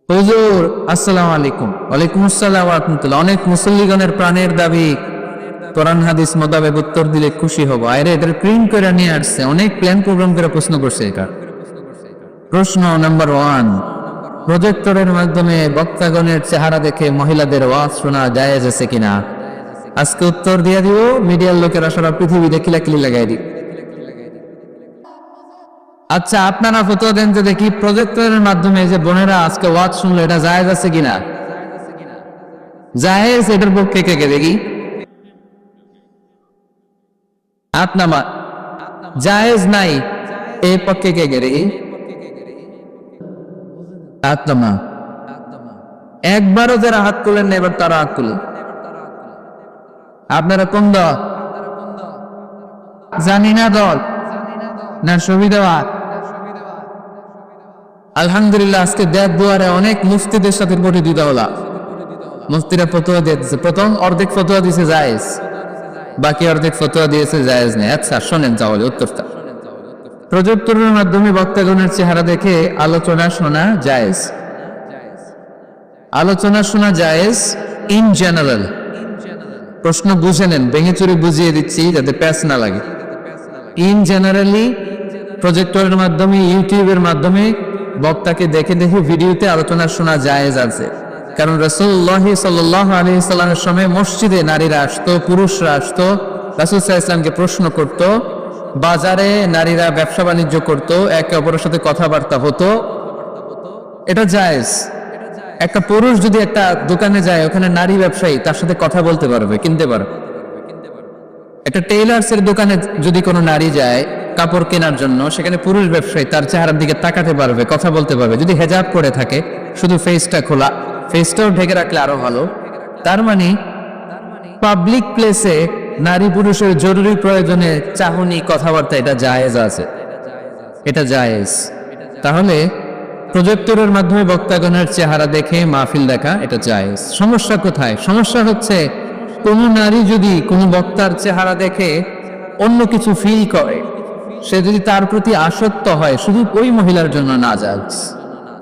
হুজুর আসসালামু আলাইকুম। ওয়ালাইকুম আসসালাম ওয়া রাহমাতুল্লাহ। অনেক মুসল্লিগণের প্রাণের দাবি, কোরআন হাদিস মোতাবেক উত্তর দিলে খুশি হব। আরে এটা প্রিন্ট করে নিয়ে আসছে, অনেক প্ল্যান প্রোগ্রাম করে প্রশ্ন করছে। এটা প্রশ্ন নাম্বার 1, প্রজেক্টরের মাধ্যমে বক্তাগণের চেহারা দেখে মহিলাদের ওয়াজ শোনা জায়েজ আছে কিনা? আজকে উত্তর দিয়ে দিব। মিডিয়ার লোকেরা সারা পৃথিবীতে কিলাকিলি লাগাই দিব। আচ্ছা, আপনারা ফতোয়া দেন যে দেখি, প্রজেক্টরের মাধ্যমে যে বোনেরা আজকে ওয়াজ শুনলো, এটা জায়েজ আছে কিনা? জায়েজ, এটার পক্ষে কে কে দেখি? আপনামা জায়েজ নাই, এই পক্ষে কে কে দেখি? আপনামা একবারও যারা হাত তুলেন না, এবার তারা হাত তুলেন। আপনারা কোন দল? জানি না দল না সুবিধা। আলহামদুলিল্লাহ, আজকে দেব দুয়ারে অনেক মুফতিদের সাথে পরিচিত হলাম। মুফতিরা ফতোয়া দিয়েছে, প্রথম অর্ধেক ফতোয়া দিয়েছে জায়েজ, বাকি অর্ধেক ফতোয়া দিয়েছে জায়েজ নেই। আচ্ছা শোনেন তাহলে উত্তরটা। প্রজেক্টরের মাধ্যমে বক্তাগণের চেহারা দেখে আলোচনা শোনা জায়েজ। আলোচনা শোনা জায়েজ ইন জেনারেল। প্রশ্ন বুঝে নেন, ভেঙে চুরি বুঝিয়ে দিচ্ছি যাতে প্যাচ না লাগে। ইন জেনারেলি প্রজেক্টরের মাধ্যমে, ইউটিউবের মাধ্যমে বক্তাকে দেখে দেখে ভিডিওতে আলোচনা শোনা জায়েজ আছে। কারণ রাসূলুল্লাহ সাল্লাল্লাহু আলাইহি সাল্লামের সময় মসজিদে নারীরা আসতো, পুরুষরা আসতো, রাসূল সাল্লাল্লাহু আলাইহি সাল্লামকে প্রশ্ন করত। বাজারে নারীরা ব্যবসা বাণিজ্য করত, একে অপরের সাথে কথাবার্তা হতো, এটা জায়েজ। একটা পুরুষ যদি একটা দোকানে যায়, ওখানে নারী ব্যবসায়ী তার সাথে কথা বলতে পারবে, কিনতে পারবে। একটা টেইলার্স এর দোকানে যদি কোনো নারী যায় কাপড় কেনার জন্য, সেখানে পুরুষ ব্যবসায়ী তার চেহারার দিকে তাকাতে পারবে, কথা বলতে পারবে, যদি হেজাব করে থাকে, শুধু ফেসটা খোলা, ফেসটাও ঢেকে রাখলে আরো ভালো। তার মানে পাবলিক প্লেসে নারী পুরুষের জরুরি প্রয়োজনে চাহনি, কথাবার্তা, এটা জায়েজ আছে, এটা জায়েজ। তাহলে প্রজেক্টরের মাধ্যমে বক্তাগণের চেহারা দেখে মাহফিল দেখা, এটা জায়েজ। সমস্যা কোথায়? সমস্যা হচ্ছে কোন নারী যদি কোনো বক্তার চেহারা দেখে অন্য কিছু ফিল করে, সে যদি তার প্রতি আসক্ত হয়, শুধু ওই মহিলার জন্য না জায়েজ।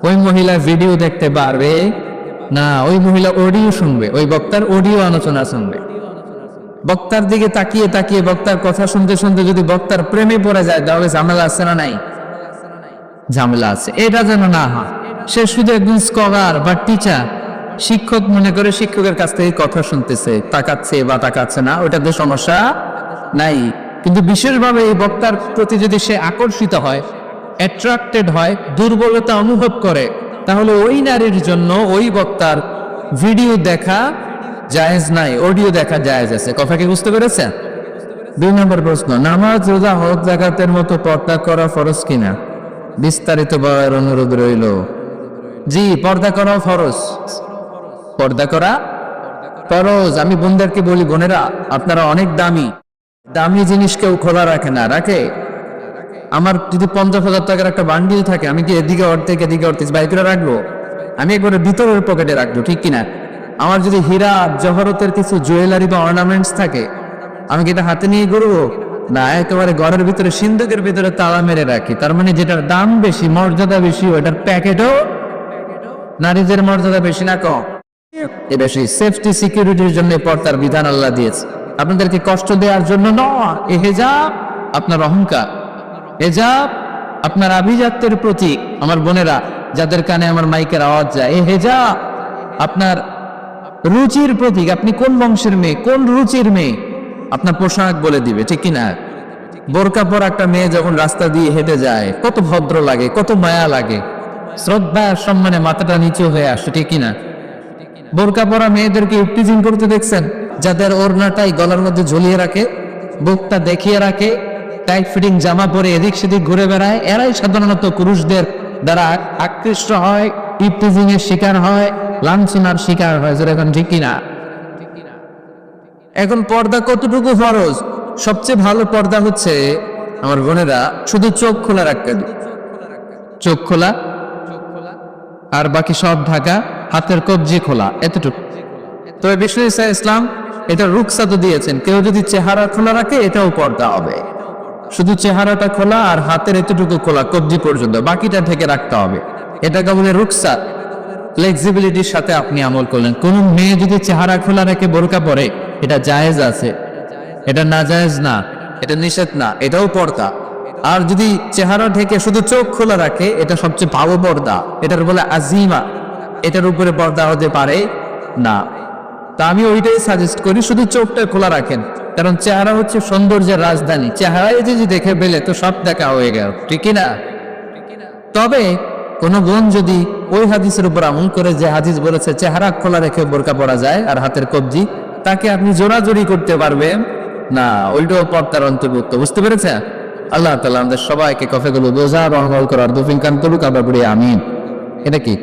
ওই মহিলা ভিডিও দেখতে পারবে না, ওই মহিলা অডিও শুনবে, ওই বক্তার অডিও আলোচনা শুনবে। বক্তার দিকে তাকিয়ে তাকিয়ে বক্তার কথা শুনতে শুনতে যদি বক্তার প্রেমে পড়ে যায়, তাহলে ঝামেলা আছে না নাই? ঝামেলা আছে। এটা যেন না হয়। সে শুধু একজন স্কলার বা টিচার, শিক্ষক মনে করে শিক্ষকের কাছ থেকে কথা শুনতেছে, তাকাচ্ছে বা তাকাচ্ছে না, ওটাতে সমস্যা নাই। কিন্তু বিশেষভাবে এই বক্তার প্রতি যদি সে আকর্ষিত হয়, অ্যাট্রাক্টেড হয়, দুর্বলতা অনুভব করে, তাহলে ওই নারীর জন্য ওই বক্তার ভিডিও দেখা জায়েজ নাই, অডিও দেখা জায়েজ আছে। কথা কি বুঝতে পেরেছেন? 2 নম্বর প্রশ্ন, নামাজ, রোজা, হজ, যাকাতের মতো পর্দা করা ফরজ কিনা? বিস্তারিত বলার অনুরোধ রইল। জি, পর্দা করা ফরজ। পর্দা করা ফরজ। আমি বোনদেরকে বলি, বোনেরা আপনারা অনেক দামি, দামি জিনিস কেউ খোলা রাখে না। রাখে? আমার যদি 50,000 টাকার একটা বান্ডিল থাকে, আমি কি এদিকে অর্ধেক এদিকে অর্ধেক বাই করে রাখবো? আমি একবারে ভিতরের পকেটে রাখবো, ঠিক কিনা? আমার যদি হীরা জহরতের কিছু জুয়েলারি বা অর্নামেন্টস থাকে, আমি কি এটা হাতে নিয়ে ঘুরবো? না, একেবারে ঘরের ভিতরে সিন্ধুকের ভিতরে তালা মেরে রাখি। তার মানে যেটার দাম বেশি, মর্যাদা বেশি, ওটার প্যাকেটও নারীদের মর্যাদা বেশি না কম? এ বেশি। সেফটি সিকিউরিটির জন্য পর্দার বিধান আল্লাহ দিয়েছে, আপনাদেরকে কষ্ট দেওয়ার জন্য নয়। এ হেজাব আপনার অহংকার, হেজাব আপনার আভিজাত্যের প্রতীক। আমার বোনেরা যাদের কানে আমার মাইকের আওয়াজ যায়, এ হেজাব আপনার রুচির প্রতীক। আপনি কোন বংশের মেয়ে, কোন রুচির মেয়ে, আপনার পোশাক বলে দিবে, ঠিক কিনা? বোরকা পরা একটা মেয়ে যখন রাস্তা দিয়ে হেঁটে যায়, কত ভদ্র লাগে, কত মায়া লাগে, শ্রদ্ধা সম্মানে মাথাটা নিচু হয়ে আসে, ঠিক কিনা? বোরকা পরা মেয়েদেরকে ইফটিজিং করতে দেখছেন? যাদের ওড়নাটাই গলার মধ্যে ঝুলিয়ে রাখে, বুকটা দেখিয়ে রাখে, টাইট ফিটিং জামা পরে এদিক সেদিক ঘুরে বেড়ায়, এরাই সাধারণত পুরুষদের দ্বারা আকৃষ্ট হয়, ইফটিজিং এর শিকার হয়, লাঞ্ছনার শিকার হয়। এখন ঠিক কিনা? এখন পর্দা কতটুকু ফরজ? সবচেয়ে ভালো পর্দা হচ্ছে আমার বোনেরা শুধু চোখ খোলা রাখতে, চোখ খোলা আর বাকি সব ঢাকা, হাতের কবজি খোলা, এতটুকু। তবে বিষ্ণু ইসা ইসলাম এটা রুকসাত দিয়েছেন, কেউ যদি চেহারা খোলা রাখে এটাও পর্দা হবে। শুধু চেহারাটা খোলা আর হাতের এতটুকু খোলা, কবজি পর্যন্ত, বাকিটা ঢেকে রাখতে হবে। এটাকে বলে রুকসাত। ফ্লেক্সিবিলিটির সাথে আপনি আমল করলেন। কোন মেয়ে যদি চেহারা খোলা রেখে বোরকা পরে, এটা জায়েজ আছে, এটা না জায়েজ না, এটা নিষেধ না, এটাও পর্দা। আর যদি চেহারা ঢেকে শুধু চোখ খোলা রাখে, এটা সবচেয়ে ভালো পর্দা, এটার বলে আজিমা, এটার উপরে পর্দা হতে পারে না। তা আমি ওইটাই সাজেস্ট করি, শুধু চোখটা খোলা রাখেন, কারণ চেহারা হচ্ছে সৌন্দর্যের রাজধানী। চেহারায় যদি দেখে পেলে তো সব দেখা হয়ে গেল, ঠিক না? তবে কোন বোন যদি ওই হাদিসের উপর আমল করে, যে হাদিস বলেছে চেহারা খোলা রেখে বোরকা পরা যায় আর হাতের কবজি, তাকে আপনি জোরাজোরি করতে পারবেন না, ওইটাও পর্দার অন্তর্ভুক্ত। বুঝতে পেরেছেন? আল্লাহ তাআলা আমাদের সবাইকে কফেগুলো বোঝা রহমল করার তৌফিক দান করুক। আবার বলি আমিন। এটা কি